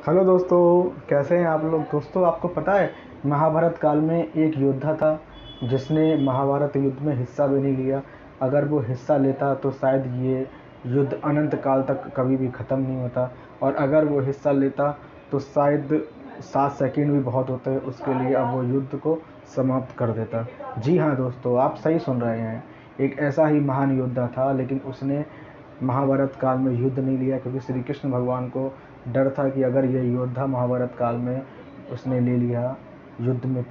Hello दोस्तों, कैसे हैं आप लोग। दोस्तों, आपको पता है महाभारत काल में एक योद्धा था जिसने महाभारत युद्ध में हिस्सा भी नहीं लिया। अगर वो हिस्सा लेता तो शायद ये युद्ध अनंत काल तक कभी भी ख़त्म नहीं होता, और अगर वो हिस्सा लेता तो शायद 7 सेकंड भी बहुत होते उसके लिए, अब वो युद्ध को समाप्त कर देता। जी हाँ दोस्तों, आप सही सुन रहे हैं। एक ऐसा ही महान योद्धा था, लेकिन उसने महाभारत काल में युद्ध नहीं लिया, क्योंकि श्री कृष्ण भगवान को डर था कि अगर ये योद्धा महाभारत काल में उसने ले लिया युद्ध में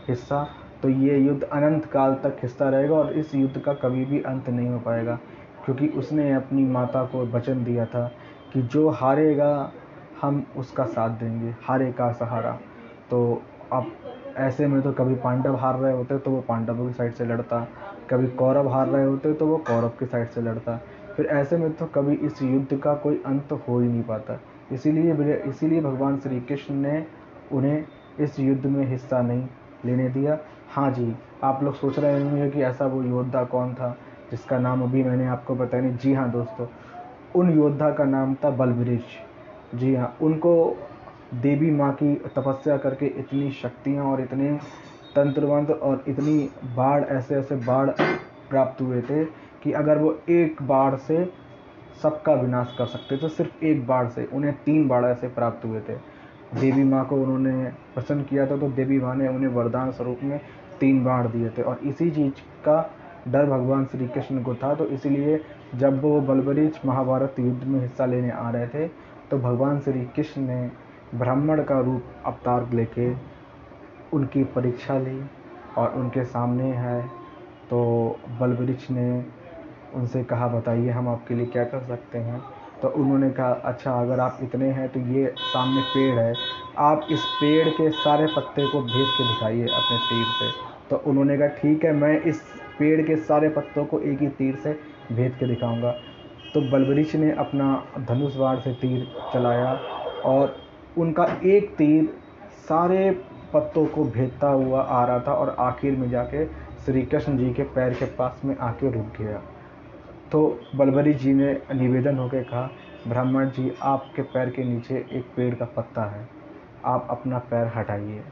हिस्सा, तो ये युद्ध अनंत काल तक हिस्सा रहेगा और इस युद्ध का कभी भी अंत नहीं हो पाएगा। क्योंकि उसने अपनी माता को वचन दिया था कि जो हारेगा हम उसका साथ देंगे, हारे का सहारा। तो अब ऐसे में तो कभी पांडव हार रहे होते तो वो पांडवों की साइड से लड़ता, कभी कौरव हार रहे होते तो वो कौरव की साइड से लड़ता। फिर ऐसे में तो कभी इस युद्ध का कोई अंत हो ही नहीं पाता। इसीलिए भगवान श्री कृष्ण ने उन्हें इस युद्ध में हिस्सा नहीं लेने दिया। हाँ जी, आप लोग सोच रहे होंगे कि ऐसा वो योद्धा कौन था जिसका नाम अभी मैंने आपको बताया नहीं। जी हाँ दोस्तों, उन योद्धा का नाम था बलवृक्ष। जी हाँ, उनको देवी माँ की तपस्या करके इतनी शक्तियाँ और इतने तंत्र मंत्र और इतनी बाढ़, ऐसे ऐसे बाढ़ प्राप्त हुए थे कि अगर वो एक बाढ़ से सबका विनाश कर सकते थे। सिर्फ एक बाढ़ से उन्हें 3 बाढ़ ऐसे प्राप्त हुए थे। देवी माँ को उन्होंने प्रसन्न किया था तो देवी माँ ने उन्हें वरदान स्वरूप में 3 बाढ़ दिए थे, और इसी चीज़ का डर भगवान श्री कृष्ण को था। तो इसीलिए जब वो बलबरीच महाभारत युद्ध में हिस्सा लेने आ रहे थे, तो भगवान श्री कृष्ण ने ब्राह्मण का रूप अवतार लेके उनकी परीक्षा ली और उनके सामने है। तो बलवृक्ष ने उनसे कहा, बताइए हम आपके लिए क्या कर सकते हैं। तो उन्होंने कहा, अच्छा अगर आप इतने हैं तो ये सामने पेड़ है, आप इस पेड़ के सारे पत्ते को भेद के दिखाइए अपने तीर से। तो उन्होंने कहा, ठीक है, मैं इस पेड़ के सारे पत्तों को एक ही तीर से भेद के दिखाऊंगा। तो बलवृक्ष ने अपना धनुष बाण से तीर चलाया और उनका एक तीर सारे पत्तों को भेदता हुआ आ रहा था और आखिर में जाके श्री कृष्ण जी के पैर के पास में आके रुक गया। तो बलबरी जी ने निवेदन होकर कहा, ब्राह्मण जी, आपके पैर के नीचे एक पेड़ का पत्ता है, आप अपना पैर हटाइए।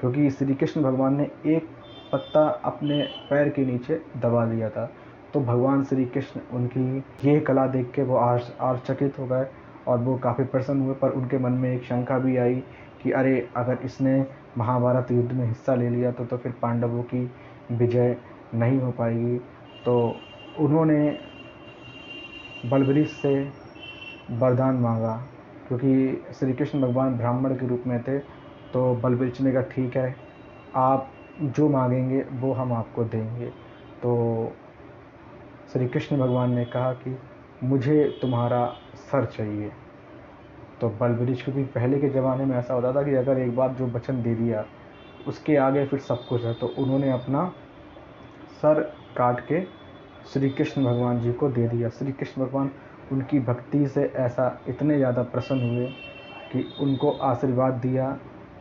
क्योंकि श्री कृष्ण भगवान ने एक पत्ता अपने पैर के नीचे दबा लिया था। तो भगवान श्री कृष्ण उनकी ये कला देख के वो आश्चर्यचकित हो गए और वो काफ़ी प्रसन्न हुए। पर उनके मन में एक शंका भी आई कि अरे, अगर इसने महाभारत युद्ध में हिस्सा ले लिया तो फिर पांडवों की विजय नहीं हो पाएगी। तो उन्होंने बलबरीश से वरदान मांगा, क्योंकि श्री कृष्ण भगवान ब्राह्मण के रूप में थे। तो बलबरीश ने कहा, ठीक है, आप जो मांगेंगे वो हम आपको देंगे। तो श्री कृष्ण भगवान ने कहा कि मुझे तुम्हारा सर चाहिए। तो बलबरीश, क्योंकि पहले के ज़माने में ऐसा होता था कि अगर एक बार जो वचन दे दिया उसके आगे फिर सब कुछ है, तो उन्होंने अपना सर काट के श्री कृष्ण भगवान जी को दे दिया। श्री कृष्ण भगवान उनकी भक्ति से ऐसा इतने ज़्यादा प्रसन्न हुए कि उनको आशीर्वाद दिया,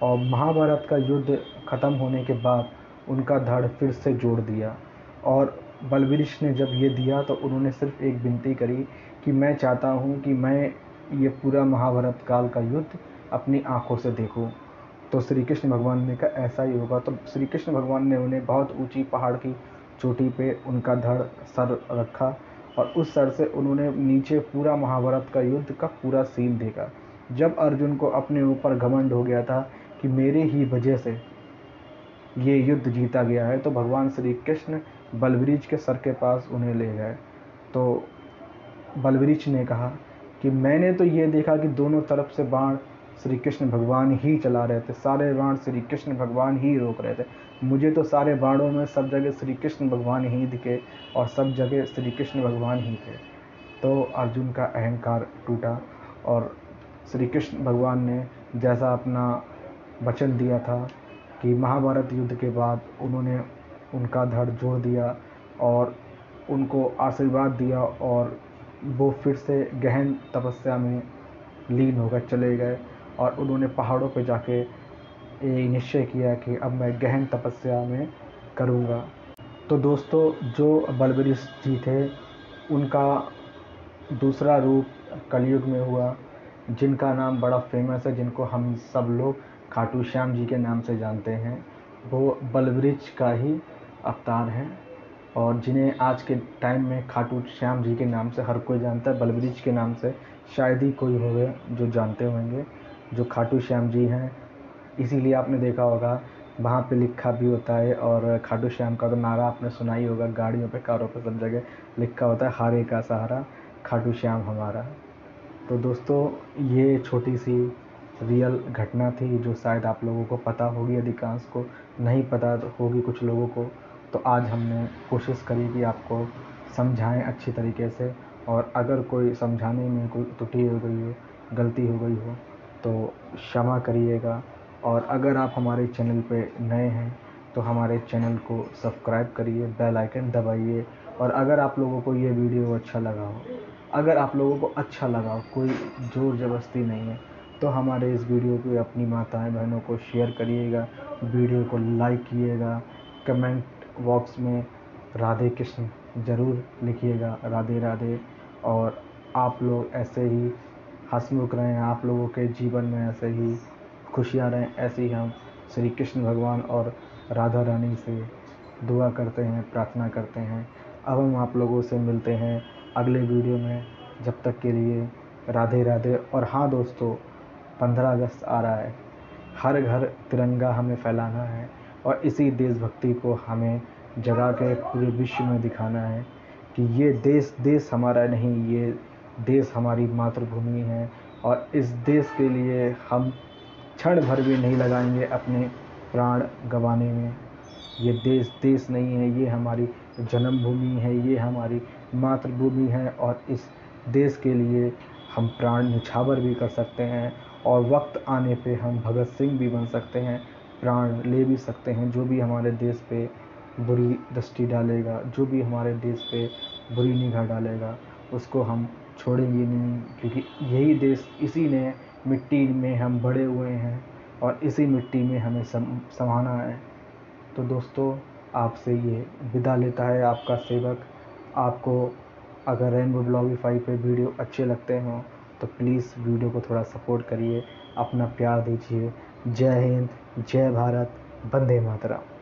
और महाभारत का युद्ध ख़त्म होने के बाद उनका धड़ फिर से जोड़ दिया। और बलबरीश ने जब ये दिया तो उन्होंने सिर्फ एक विनती करी कि मैं चाहता हूँ कि मैं ये पूरा महाभारत काल का युद्ध अपनी आँखों से देखूँ। तो श्री कृष्ण भगवान ने कहा, ऐसा ही होगा। तो श्री कृष्ण भगवान ने उन्हें बहुत ऊंची पहाड़ की चोटी पे उनका धड़ सर रखा, और उस सर से उन्होंने नीचे पूरा महाभारत का युद्ध का पूरा सीन देखा। जब अर्जुन को अपने ऊपर घमंड हो गया था कि मेरे ही वजह से ये युद्ध जीता गया है, तो भगवान श्री कृष्ण बलवरीच के सर के पास उन्हें ले गए। तो बलवरीच ने कहा कि मैंने तो ये देखा कि दोनों तरफ से बाण श्री कृष्ण भगवान ही चला रहे थे, सारे बाण श्री कृष्ण भगवान ही रोक रहे थे। मुझे तो सारे बाणों में सब जगह श्री कृष्ण भगवान ही दिखे और सब जगह श्री कृष्ण भगवान ही थे। तो अर्जुन का अहंकार टूटा, और श्री कृष्ण भगवान ने जैसा अपना वचन दिया था कि महाभारत युद्ध के बाद उन्होंने उनका धड़ जोड़ दिया और उनको आशीर्वाद दिया, और वो फिर से गहन तपस्या में लीन होकर चले गए। और उन्होंने पहाड़ों पर जाके ये निश्चय किया कि अब मैं गहन तपस्या में करूँगा। तो दोस्तों, जो बलबरीश जी थे उनका दूसरा रूप कलयुग में हुआ, जिनका नाम बड़ा फेमस है, जिनको हम सब लोग खाटू श्याम जी के नाम से जानते हैं, वो बलवृक्ष का ही अवतार हैं। और जिन्हें आज के टाइम में खाटू श्याम जी के नाम से हर कोई जानता है, बलवृक्ष के नाम से शायद ही कोई होगा जो जानते होंगे जो खाटू श्याम जी हैं। इसीलिए आपने देखा होगा वहाँ पे लिखा भी होता है, और खाटू श्याम का तो नारा आपने सुना ही होगा, गाड़ियों पे, कारों पे, सब जगह लिखा होता है, हारे का सहारा खाटू श्याम हमारा। तो दोस्तों, ये छोटी सी रियल घटना थी जो शायद आप लोगों को पता होगी, अधिकांश को नहीं पता होगी कुछ लोगों को। तो आज हमने कोशिश करी कि आपको समझाएं अच्छी तरीके से, और अगर कोई समझाने में कोई त्रुटि हो गई हो, गलती हो गई हो, तो क्षमा करिएगा। और अगर आप हमारे चैनल पे नए हैं तो हमारे चैनल को सब्सक्राइब करिए, बेल आइकन दबाइए। और अगर आप लोगों को ये वीडियो अच्छा लगा हो, अगर आप लोगों को अच्छा लगा हो, कोई ज़ोर ज़बरदस्ती नहीं है, तो हमारे इस वीडियो को अपनी माताएं बहनों को शेयर करिएगा, वीडियो को लाइक कीजिएगा, कमेंट बॉक्स में राधे कृष्ण ज़रूर लिखिएगा, राधे राधे। और आप लोग ऐसे ही हंसमुख रहें, आप लोगों के जीवन में ऐसे ही खुशियाँ रहें, ऐसे ही हम श्री कृष्ण भगवान और राधा रानी से दुआ करते हैं, प्रार्थना करते हैं। अब हम आप लोगों से मिलते हैं अगले वीडियो में, जब तक के लिए राधे राधे। और हाँ दोस्तों, 15 अगस्त आ रहा है, हर घर तिरंगा हमें फैलाना है, और इसी देशभक्ति को हमें जगा के पूरे विश्व में दिखाना है कि ये देश हमारा नहीं, ये देश हमारी मातृभूमि है। और इस देश के लिए हम क्षण भर भी नहीं लगाएंगे अपने प्राण गंवाने में। ये देश नहीं है, ये हमारी जन्मभूमि है, ये हमारी मातृभूमि है। और इस देश के लिए हम प्राण न्यौछावर भी कर सकते हैं, और वक्त आने पे हम भगत सिंह भी बन सकते हैं, प्राण ले भी सकते हैं। जो भी हमारे देश पे बुरी दृष्टि डालेगा, जो भी हमारे देश पे बुरी निगाह डालेगा, उसको हम छोड़ेंगे नहीं, क्योंकि यही देश, इसी ने मिट्टी में हम बड़े हुए हैं, और इसी मिट्टी में हमें समाना है। तो दोस्तों, आपसे ये विदा लेता है आपका सेवक। आपको अगर रेनबो ब्लॉगिफाई पे वीडियो अच्छे लगते हों तो प्लीज़ वीडियो को थोड़ा सपोर्ट करिए, अपना प्यार दीजिए। जय हिंद, जय भारत, वंदे मातरम।